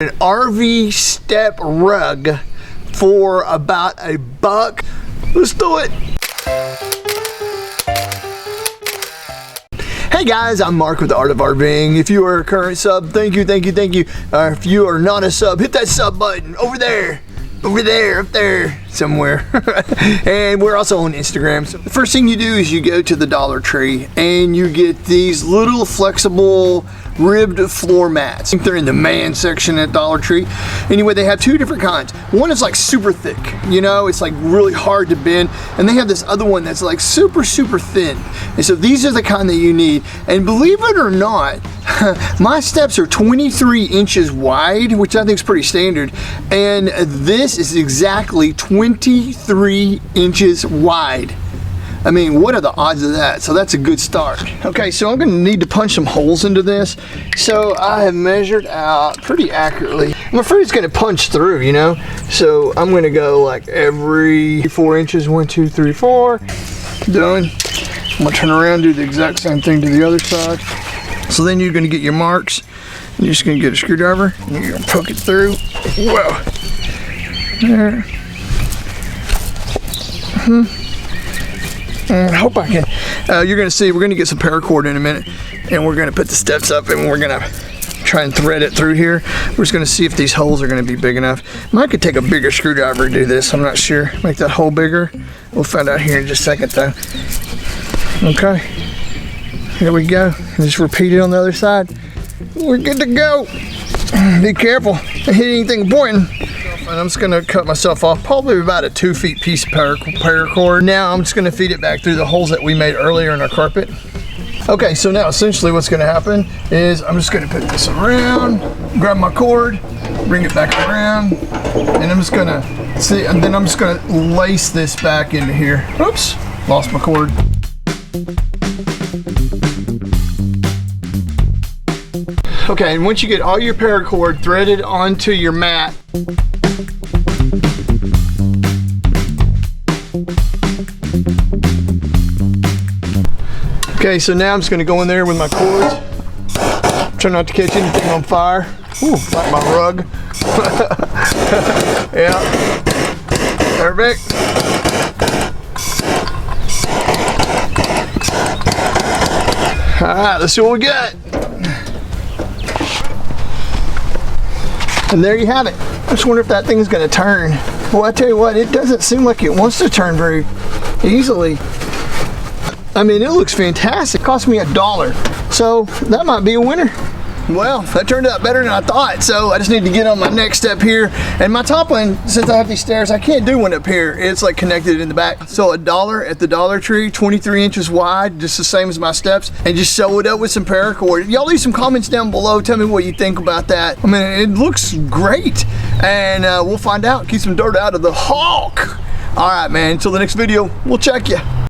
An RV step rug for about $1. Let's do it. Hey guys, I'm Mark with The Art of Rving. If you are a current sub, thank you. If you are not a sub, hit that sub button over there, up there somewhere. And we're also on Instagram. So the first thing you do is you go to the Dollar Tree and you get these little flexible ribbed floor mats. I think they're in the man section at Dollar Tree. Anyway, they have two different kinds. One is like super thick, you know, it's like really hard to bend, and they have this other one that's like super thin. And so these are the kind that you need. And believe it or not, my steps are 23 inches wide, which I think is pretty standard, and this is exactly 23 inches wide. I mean, what are the odds of that? So that's a good start. Okay, so I'm gonna need to punch some holes into this. So I have measured out pretty accurately. I'm afraid it's gonna punch through, you know? So I'm gonna go like every 4 inches, 1, 2, 3, 4. Done. I'm gonna turn around, do the exact same thing to the other side. So then you're gonna get your marks. You're just gonna get a screwdriver and you're gonna poke it through. Whoa. There. I hope I can. You're gonna see, we're gonna get some paracord in a minute, and we're gonna put the steps up and we're gonna try and thread it through here. We're just gonna see if these holes are gonna be big enough. Mine could take a bigger screwdriver to do this, I'm not sure. Make that hole bigger. We'll find out here in just a second though. Okay, here we go. Just repeat it on the other side. We're good to go. Be careful, don't hit anything important. And I'm just gonna cut myself off probably about a 2 feet piece of paracord. Now I'm just gonna feed it back through the holes that we made earlier in our carpet. Okay, so now essentially what's gonna happen is I'm just gonna put this around, grab my cord, bring it back around, and I'm just gonna see, and then I'm just gonna lace this back into here. Oops, lost my cord. Okay, and once you get all your paracord threaded onto your mat, okay, so now I'm just going to go in there with my cords. Try not to catch anything on fire. Ooh, like my rug. Yeah. Perfect. Alright, let's see what we got. And there you have it. I just wonder if that thing's going to turn. Well, I tell you what, it doesn't seem like it wants to turn very easily. I mean, it looks fantastic. It cost me $1. So that might be a winner. Well, that turned out better than I thought. So I just need to get on my next step here. And my top one, since I have these stairs, I can't do one up here. It's like connected in the back. So $1 at the Dollar Tree, 23 inches wide, just the same as my steps, and just sew it up with some paracord. Y'all leave some comments down below. Tell me what you think about that. I mean, it looks great. And we'll find out. Keep some dirt out of the Hulk. All right, man. Until the next video, we'll check you.